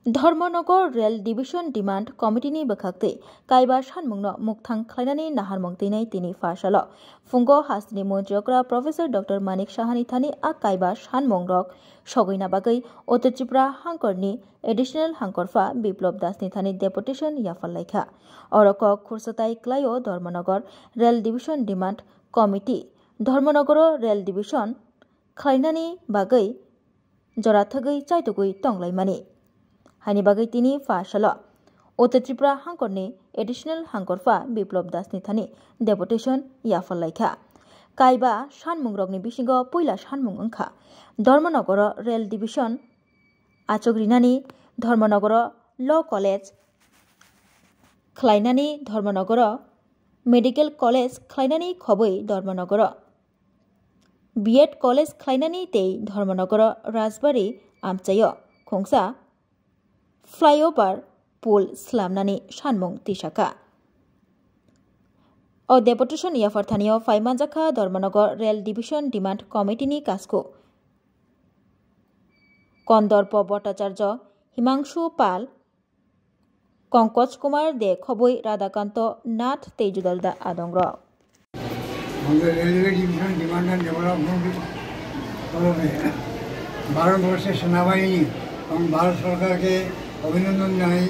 Dharmanagar rail division demand कमिटिनि बखाक्ति काइबा सानमुंनो मुक्थां खालायनानै नाहारमंग दिनै तिनि फासाल फुंगो हासनि मन्त्रियग्रा प्रोफेसर डॉक्टर मानिक साहानि थानि आ काइबा सानमुंग रक सगैना बागै उत्तर हांकरनि एडिशनल हांकरफा बिप्लब दासनि थानि डेपुटेशन याफालायखा अरक खुरसताय क्लायो Dharmanagar rail division demand committee Dharmanagar rail division खालायनानै बागै जराथगै चाइतगै तंलायमानि हानि बागै तिनि फासाल उत्तर हांकरनि एडिशनल हांकरफा बिप्लब दासनि थानि डेपुटेशन याफालायखा काइबा सानमुंरकनि बिसिंगो पहिला सानमुं अंखा धर्मनगर रेल डिविजन आचग्रिनानि धर्मनगर ल कलेज खालायनानि धर्मनगर मेडिकल कलेज खालायनानि खबै धर्मनगर बीएड कलेज खालायनानि तै धर्मनगर राजबारी आमचाय खोंसा फ्लाईओवर पुल स्लामनानि सानमुं तिसाखा ओ डेपुटेशन याफारथानियाव फाइमानजाखा धर्मनगर रेल डिविजन डिमांड कमिटिनि कासखौ कन्दर्प भट्टाचार्य हिमांशु पाल कंकज कुमार दे खबै राधाकांत नाथ तेजुदालदा आदंग्र railway division demand and development भारतवर्षের সেনাবাহিনী এবং ভারত সরকারকে অভিনন্দন জানাই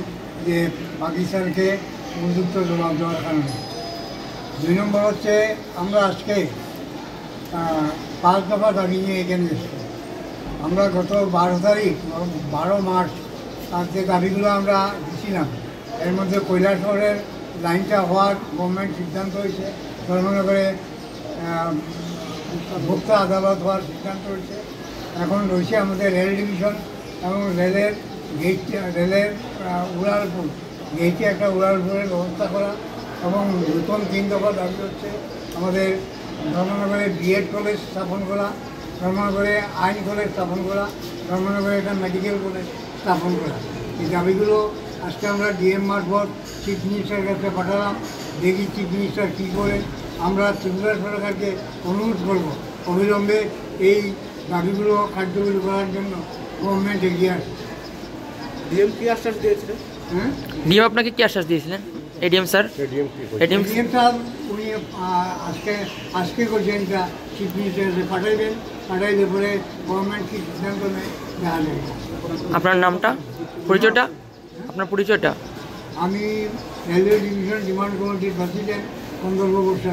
যে পাকিস্তানকে উপযুক্ত জবাব দেওয়ার কারণে। 2 নম্বর হচ্ছে আমরা আজকে 5 দফা দাবি নিয়ে এখানে এসেছি। আমরা গত 12 তারিখ 12 মার্চ তার যে দাবিগুলো আমরা দিয়েছিলাম এর মধ্যে কৈলাসহরের লাইনটা হওয়ার গভর্নমেন্ট সিদ্ধান্ত হয়েছে, ধর্মনগরে ভোক্তা আদালত হওয়ার সিদ্ধান্ত হয়েছে। এখন রয়েছে আমাদের রেল ডিভিশন এবং রেলের উড়ালপুর গেইটে একটা উড়ালপুরের ব্যবস্থা করা এবং নতুন 3 দফা দাবি হচ্ছে আমাদের ধর্মনগরে বিএড কলেজ স্থাপন করা, ধর্মনগরে আইন কলেজ স্থাপন করা, ধর্মনগরে একটা মেডিকেল কলেজ স্থাপন করা। এই দাবিগুলো আজকে আমরা ডিএম মারফত চিফ মিনিস্টারের কাছে পাঠালাম। দেখি চিফ মিনিস্টার কী করে। আমরা ত্রিপুরা সরকারকে অনুরোধ করব অবিলম্বে এই দাবিগুলো কার্যকরী করার জন্য গভর্নমেন্ট এগিয়ে আসে। ডিএম কি আশ্বাস দিয়েছিলেন? ডিএম আপনাকে কি আশ্বাস দিয়েছিলেন? এডিএম স্যার এডিএম সাহেব উনি আজকে করছেন এটা চিফ মিনিস্টার পাঠাইলে পরে গভর্নমেন্ট কি সিদ্ধান্ত নেয় দেখা যাবে। আপনার নামটা পরিচয়টা আপনার পরিচয়টা? আমি রেলওয়ে ডিভিশন ডিমান্ড কমিটির প্রেসিডেন্ট কন্দর্প বর্ষা।